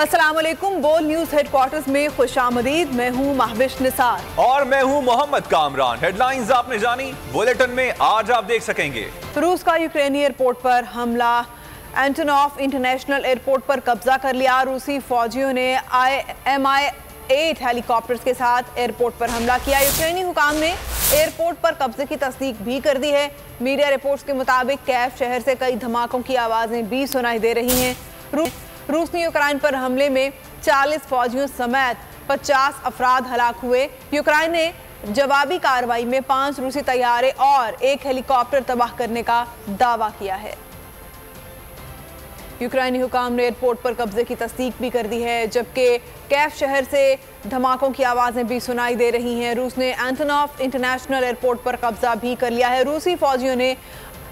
अस्सलाम वालेकुम। बोल न्यूज हेडक्वार्टर्स में खुशामदीद। मैं हूँ महविश निसार और मैं हूँ मोहम्मद कामरान। हेडलाइंस आपने जानी, बुलेटिन में आज आप देख सकेंगे। रूस का यूक्रेनी एयरपोर्ट पर हमला, एंटोनॉफ इंटरनेशनल एयरपोर्ट पर कब्जा कर लिया। रूसी फौजियों ने Mi-8 हेलीकॉप्टर्स के साथ एयरपोर्ट पर हमला किया। यूक्रेनी हुकाम ने एयरपोर्ट पर कब्जे की तस्दीक भी कर दी है। मीडिया रिपोर्ट्स के मुताबिक कैफ शहर से कई धमाकों की आवाजें भी सुनाई दे रही हैं। रूस ने यूक्रेन पर हमले में 40 फौजियों समेत 50 अफराद हलाक हुए। यूक्रेन ने जवाबी कार्रवाई में 5 रूसी तैयारे और 1 हेलीकॉप्टर तबाह करने का दावा किया है। यूक्रेनी हुकाम ने एयरपोर्ट पर कब्जे की तस्दीक भी कर दी है, जबकि कैफ शहर से धमाकों की आवाजें भी सुनाई दे रही हैं। रूस ने एंटोनॉफ इंटरनेशनल एयरपोर्ट पर कब्जा भी कर लिया है। रूसी फौजियों ने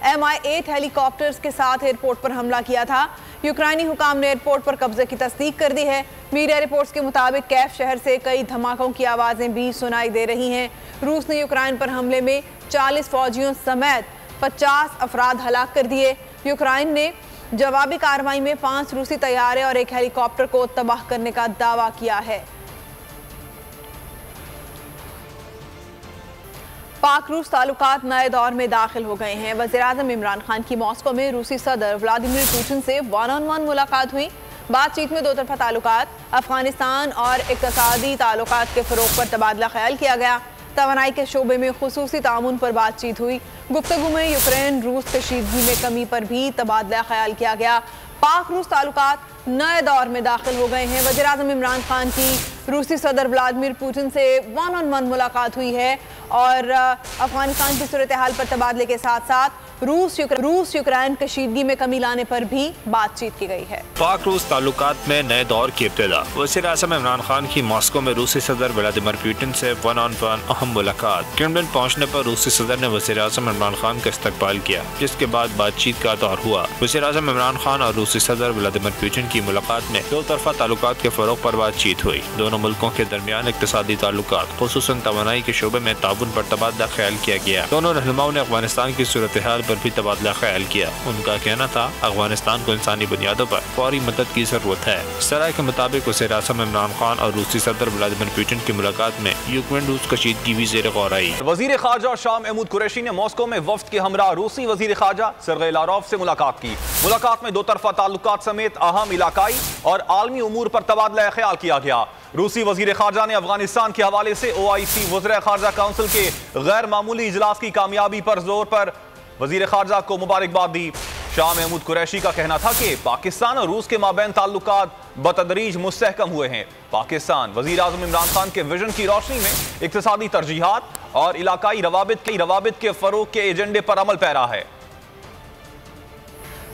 Mi-8 हेलीकॉप्टर्स के साथ एयरपोर्ट पर हमला किया था। यूक्रेनी हुकाम ने एयरपोर्ट पर कब्जे की तस्दीक कर दी है। मीडिया रिपोर्ट्स के मुताबिक कैफ शहर से कई धमाकों की आवाजें भी सुनाई दे रही हैं। रूस ने यूक्रेन पर हमले में 40 फौजियों समेत 50 अफराद हलाक कर दिए। यूक्रेन ने जवाबी कार्रवाई में 5 रूसी तैयारे और 1 हेलीकॉप्टर को तबाह करने का दावा किया है। पाक रूस ताल्लुकात नए दौर में दाखिल हो गए हैं। वज़ीर-ए-आज़म इमरान खान की मॉस्को में रूसी सदर व्लादिमीर पुतिन से वन-ऑन-वन मुलाकात हुई। बातचीत में 2 तरफ़ा ताल्लुकात, अफगानिस्तान और इक़्तिसादी ताल्लुकात के फ़रोग़ पर तबादला ख्याल किया गया। तवानाई के शोबे में खुसूसी ताउन पर बातचीत हुई। गुफ्तगू में यूक्रेन रूस कशीदगी में कमी पर भी तबादला ख्याल किया गया। पाक रूस ताल्लुकात नए दौर में दाखिल हो गए हैं। वज़ीर-ए-आज़म इमरान खान की रूसी सदर व्लादिमीर पुतिन से वन-ऑन-वन मुलाकात हुई है और अफगानिस्तान की सूरत हाल पर तबादले के साथ साथ रूस यूक्रेन कशीदगी में कमी लाने पर भी बातचीत की गई है। पाक रूस ताल्लुकात में नए दौर की इब्तिदा। वज़ीर-ए-आज़म इमरान खान की मॉस्को में रूसी सदर व्लादिमीर पुतिन से वन-ऑन-वन अहम मुलाकात। क्रेमलिन पहुँचने पर रूसी सदर ने वज़ीर-ए-आज़म इमरान खान का इस्तकबाल किया, जिसके बाद बातचीत का दौर हुआ। वज़ीर-ए-आज़म इमरान खान और रूसी सदर व्लादिमीर पुतिन की मुलाकात में 2 तरफ़ा ताल्लुकात के फ़रोग़ पर बातचीत हुई। दोनों मुल्कों के दरमियान इक़्तिसादी ताल्लुकात, खुसूसन तवानाई के शोबे में ताउन पर तबादला ख्याल किया गया। दोनों रहनुमाओं ने अफगानिस्तान की सूरत हाल पर भी तबादला ख्याल किया। उनका कहना था अफगानिस्तान को इंसानी बुनियादों पर फौरी मदद की जरूरत है। सराय के मुताबिक वज़ीर-ए-आज़म इमरान खान और रूसी सदर व्लादिमीर पुतिन की मुलाकात में यूक्रेन रूस कशीदगी भी ज़ेर गौर आई। वज़ीर ख़ारजा शाह महमूद कुरैशी ने मॉस्को में वफ़द के हमरा रूसी वज़ीर ख़ारजा सरगई लारोव से मुलाकात की। मुलाकात में 2 तरफ़ा ताल्लुकात समेत अहम इलाकाई और आलमी उमूर पर तबादला ख्याल किया गया। रूसी वज़ीर ख़ारजा ने अफगानिस्तान के हवाले से OIC वज़ीर ख़ारजा काउंसिल के गैर मामूली इजलास की कामयाबी पर जोर पर वज़ीर ख़ारजा को मुबारकबाद दी। शाह महमूद कुरैशी का कहना था कि पाकिस्तान और रूस के माबैन ताल्लुकात बतदरीज मुस्तहकम हुए हैं। पाकिस्तान वज़ीर-ए-आज़म इमरान खान के विजन की रोशनी में इक़्तिसादी तरजीहात और इलाकाई रवाबित के फ़रोग़ के एजेंडे पर अमल पैरा है।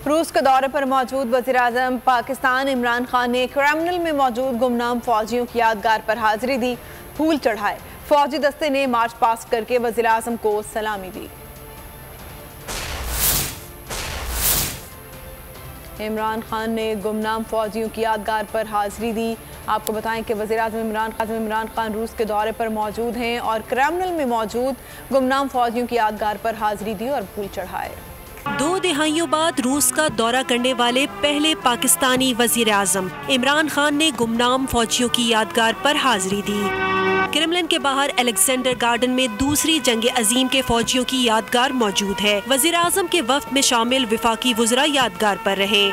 रूस के दौरे पर मौजूद वज़ीर-ए-आज़म पाकिस्तान इमरान खान ने क्रेमलिन में मौजूद गुमनाम फौजियों की यादगार पर हाजिरी दी, फूल चढ़ाए। फौजी दस्ते ने मार्च पास्ट करके वज़ीर-ए-आज़म को सलामी दी। इमरान खान ने गुमनाम फौजियों की यादगार पर हाजिरी दी। आपको बताएं कि वज़ीर-ए-आज़म इमरान खान रूस के दौरे पर मौजूद हैं और क्रेमलिन में मौजूद गुमनाम फौजियों की यादगार पर हाजिरी दी और फूल चढ़ाए। 2 दिहाइयों बाद रूस का दौरा करने वाले पहले पाकिस्तानी वज़ीर-ए-आज़म इमरान खान ने गुमनाम फौजियों की यादगार पर हाजिरी दी। क्रेमलिन के बाहर अलेक्जेंडर गार्डन में दूसरी जंग अजीम के फौजियों की यादगार मौजूद है। वज़ीर-ए-आज़म के वफ़द में शामिल विफाकी वुज़रा यादगार पर रहे।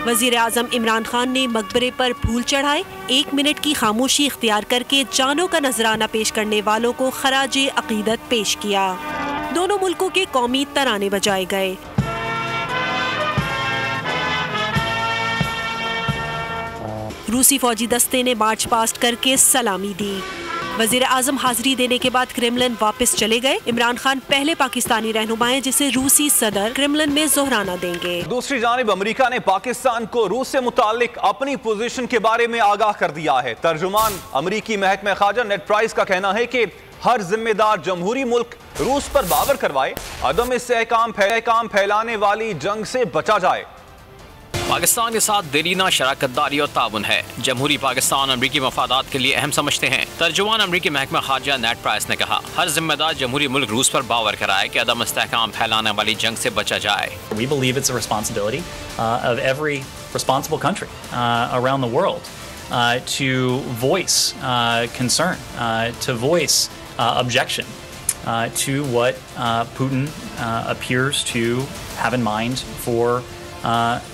वज़ीर-ए-आज़म इमरान खान ने मकबरे पर फूल चढ़ाए। 1 मिनट की खामोशी इख्तियार करके जानों का नजराना पेश करने वालों को खराजे अकीदत पेश किया। दोनों मुल्कों के कौमी तराने बजाए गए। रूसी फौजी दस्ते ने मार्च पास्ट करके सलामी दी। वज़ीर-ए-आज़म हाजिरी देने के बाद क्रेमलिन वापस चले गए। इमरान खान पहले पाकिस्तानी रहनुमा हैं जिसे रूसी सदर क्रेमलिन में जोहराना देंगे। दूसरी जानिब अमेरिका ने पाकिस्तान को रूस से मुतालिक अपनी पोजीशन के बारे में आगाह कर दिया है। तर्जुमान अमेरिकी महकमा ख़ारजा नेड प्राइस का कहना है कि हर जिम्मेदार जमहूरी मुल्क रूस पर बावर करवाए, अदम इस्तेहकाम फैलाने वाली जंग से बचा जाए। पाकिस्तान के साथ देरीना शराकतदारी और ताउन है। जमहूरी पाकिस्तान अमरीकी मफादात के लिए अहम समझते हैं। तर्जुमान अमरीकी महकमा खारजा नेड प्राइस ने कहा, हर जिम्मेदार जमहूरी मुल्क रूस पर बावर कराए कि अदम इस्तेहकाम फैलाने वाली जंग से बचा जाए। We believe it's a responsibility of every responsible country around the world to voice concern, to voice objection to what Putin appears to have in mind for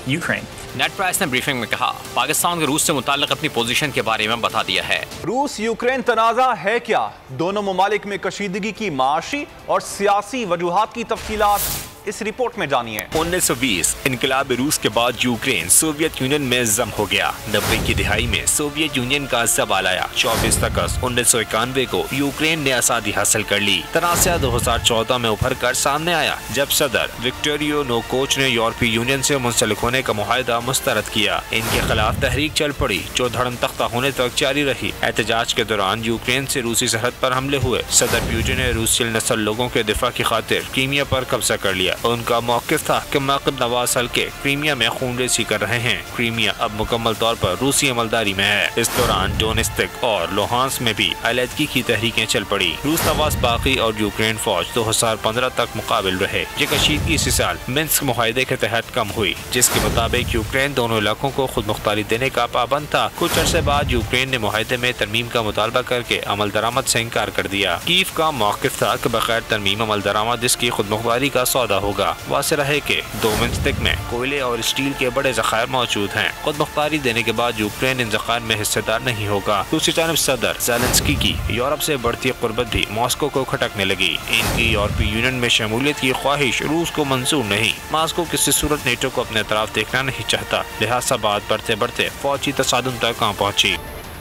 Ukraine. Net price ने ब्रीफिंग में कहा, पाकिस्तान को रूस से मुताल्लिक अपनी position के बारे में बता दिया है। रूस यूक्रेन तनाज़ा है क्या? दोनों ममालिक में कशीदगी की माशी और सियासी वजूहात की तफसीलात इस रिपोर्ट में जानिए। 1920 इनकलाब रूस के बाद यूक्रेन सोवियत यूनियन में जम हो गया। 90 की दिहाई में सोवियत यूनियन का जवाल आया। 24 अगस्त 1991 को यूक्रेन ने आज़ादी हासिल कर ली। तनाज़ा 2014 में उभर कर सामने आया जब सदर विक्टोरियो यानुकोविच ने यूरोपीय यूनियन से मुंसलिक होने का मुआहदा मुस्तरद किया। इनके खिलाफ तहरीक चल पड़ी जो धड़म तख्ता होने तक जारी रही। एहतजाज के दौरान यूक्रेन से रूसी सरहद पर हमले हुए। सदर पुतिन ने रूसी नस्ल लोगों के दिफा की खातिर क्रीमिया पर कब्जा कर लिया। उनका मौक़िफ़ था कि माक़िद नवाज़ हल्के क्रीमिया में खून रेसी कर रहे हैं। क्रीमिया अब मुकम्मल तौर पर रूसी अमलदारी में है। इस दौरान डोनेत्स्क और लुहांस्क में भी अलहदगी की तहरीकें चल पड़ी। रूस नवाज़ बाकी और यूक्रेन फौज 2015 तक मुकाबिल रहे। ये कशीदगी इसी साल मिन्स्क मुआहदे के तहत कम हुई, जिसके मुताबिक यूक्रेन दोनों इलाकों को खुद मुख्तारी देने का पाबंद था। कुछ अरसे बाद यूक्रेन ने मुआहदे में तरमीम का मुतालबा करके अमल दरामद से इनकार कर दिया। कीव का मौक़िफ़ था कि बगैर तरमीम अमल दरामद इसकी खुद मुख्तारी का सौदा होगा। वाज़ेह है कि डोनेत्स्क में कोयले और स्टील के बड़े ज़खायर मौजूद हैं। खुद मुख्तारी देने के बाद यूक्रेन इन ज़खायर में हिस्सेदार नहीं होगा। दूसरी जानब सदर ज़ेलेंस्की की यूरोप से बढ़ती कुर्बत भी मॉस्को को खटकने लगी। इनकी यूरोपीय यूनियन में शमूलियत की ख्वाहिश रूस को मंजूर नहीं। मॉस्को किसी सूरत नेटो को अपने तरफ देखना नहीं चाहता, लिहाजा बात बढ़ते बढ़ते फौजी तसादुम तक कहाँ पहुँची।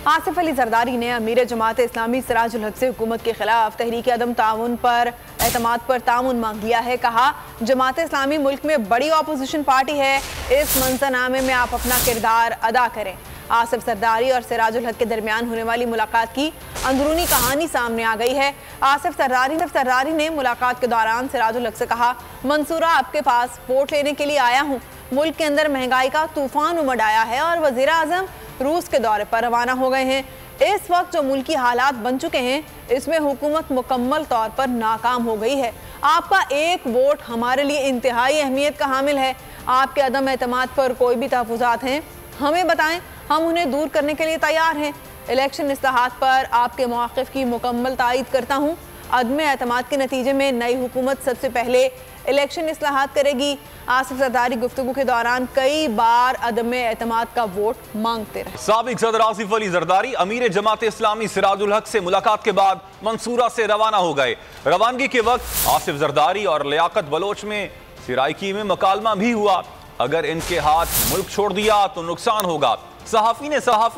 आसिफ अली जरदारी ने अमीर जमात इस्लामी सिराजुल हक से हुकूमत के खिलाफ तहरीक अदम ताउन पर एतमाद पर ताउन मांग लिया है। कहा, जमात इस्लामी मुल्क में बड़ी अपोजिशन पार्टी है, इस मंजरनामे में आप अपना किरदार अदा करें। आसिफ जरदारी और सिराजुल हक के दरमियान होने वाली मुलाकात की अंदरूनी कहानी सामने आ गई है। आसिफ जरदारी ने मुलाकात के दौरान सिराजुल हक से कहा, मंसूरा आपके पास वोट लेने के लिए आया हूँ। मुल्क के अंदर महंगाई का तूफान उमड़ आया है और वज़ीर आज़म रूस के दौरे पर रवाना हो गए हैं। इस वक्त जो मुल्की हालात बन चुके हैं, इसमें हुकूमत मुकम्मल तौर पर नाकाम हो गई है। आपका एक वोट हमारे लिए इंतहाई अहमियत का हामिल है। आपके अदम एतमाद पर कोई भी तहफ़्फ़ुज़ात हैं, हमें बताएं, हम उन्हें दूर करने के लिए तैयार हैं। इलेक्शन इस्लाहात पर आपके मौक़िफ़ की मुकम्मल तायीद करता हूँ। अदम एतमाद के नतीजे में नई हुकूमत सबसे पहले इलेक्शन इस्लाहात करेगी। आसिफ जरदारी गुफ्तगू के दौरान कई बार अदम एतमाद का वोट मांगते रहे। साबिक सदर आसिफ अली जरदारी अमीर जमात इस्लामी सिराजुल हक से मुलाकात के बाद मंसूरा से रवाना हो गए। रवानगी के वक्त आसिफ जरदारी और लियाकत बलोच में सिराइकी में मुकालमा भी हुआ। अगर इनके हाथ मुल्क छोड़ दिया तो नुकसान होगा। सहाफ़ी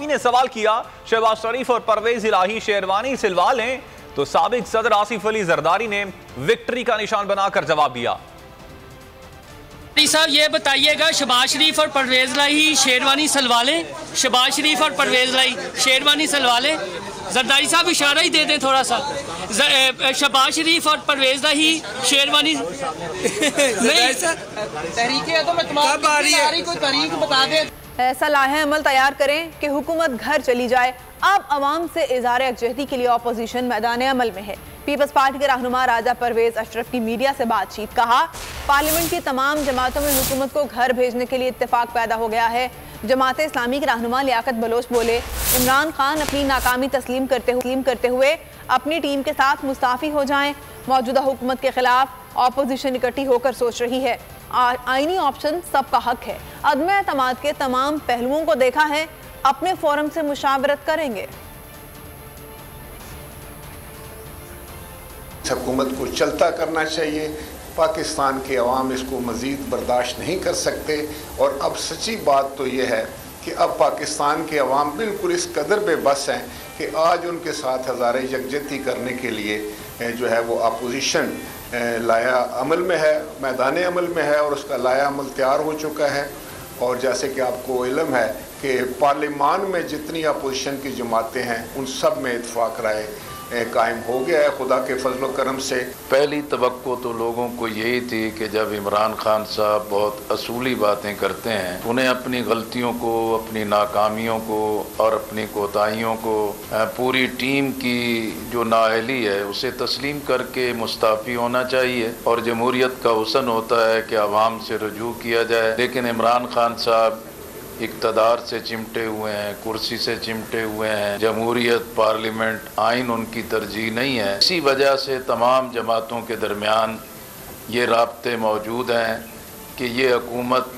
ने सवाल किया, शहबाज शरीफ और परवेज इलाही शेरवानी सिलवा लें, तो साबिक सदर आसिफ अली जरदारी ने विक्ट्री का निशान बनाकर जवाब दिया। साहब ये बताइएगा, शहबाज शरीफ और परवेज इलाही शेरवानी सलवा लें? शहबाज शरीफ और परवेज इलाही शेरवानी सलवा लें? जरदारी साहब इशारा ही दे दें थोड़ा सा। शहबाज शरीफ और परवेज इलाही शेरवानी नहीं, तहरीक है तो मैं तुम्हारी कोई तारीख बता दें। ऐसा लाहे अमल तैयार करें कि हुकूमत घर चली जाए। अब अवाम से इज़हार यकजहती के लिए अपोजिशन मैदान अमल में है। पीपल्स पार्टी के रहनुमा राजा परवेज अशरफ की मीडिया से बातचीत। कहा, पार्लियामेंट की तमाम जमातों में हुकूमत को घर भेजने के लिए इत्तेफाक पैदा हो गया है। जमात इस्लामी के रहनुमा लियाकत बलोच बोले, इमरान खान अपनी नाकामी तस्लीम करते हुए अपनी टीम के साथ मुस्ताफ़ी हो जाएं। मौजूदा हुकूमत के खिलाफ अपोजिशन इकट्ठी होकर सोच रही है। आईनी ऑप्शन सबका हक है। अदम एतमाद के तमाम पहलुओं को देखा है, अपने फोरम से मुशावरत करेंगे। हुकूमत को चलता करना चाहिए। पाकिस्तान के अवाम इसको मज़ीद बर्दाश्त नहीं कर सकते। और अब सच्ची बात तो ये है कि अब पाकिस्तान के अवाम बिल्कुल इस कदर बेबस हैं कि आज उनके साथ हज़ारे यकजहती करने के लिए जो है वो अपोजिशन लाया अमल में है, मैदान अमल में है और उसका लाया अमल तैयार हो चुका है। और जैसे कि आपको इल्म है कि पार्लिमान में जितनी अपोजिशन की जमातें हैं उन सब में इत्फाक राय कायम हो गया है खुदा के फजल करम से। पहली तवक्को तो लोगों को यही थी कि जब इमरान खान साहब बहुत असूली बातें करते हैं, उन्हें अपनी गलतियों को, अपनी नाकामियों को और अपनी कोताहियों को, पूरी टीम की जो नाअहली है उसे तस्लीम करके मुस्ताफ़ी होना चाहिए और जमहूरियत का हुस्न होता है कि अवाम से रुजू किया जाए। लेकिन इमरान खान साहब इक़्तिदार से चिमटे हुए हैं, कुर्सी से चिमटे हुए हैं, जमहूरियत, पार्लियामेंट, आइन उनकी तरजीह नहीं है। इसी वजह से तमाम जमातों के दरमियान ये राब्ते मौजूद हैं कि ये हुकूमत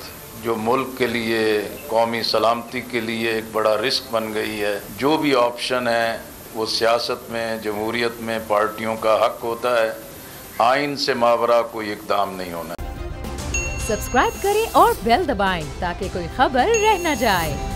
जो मुल्क के लिए, कौमी सलामती के लिए एक बड़ा रिस्क बन गई है। जो भी ऑप्शन है वो सियासत में, जमहूरियत में पार्टियों का हक होता है, आइन से मावरा कोई इक़दाम नहीं होना। सब्सक्राइब करें और बेल दबाएं ताकि कोई खबर रह न जाए।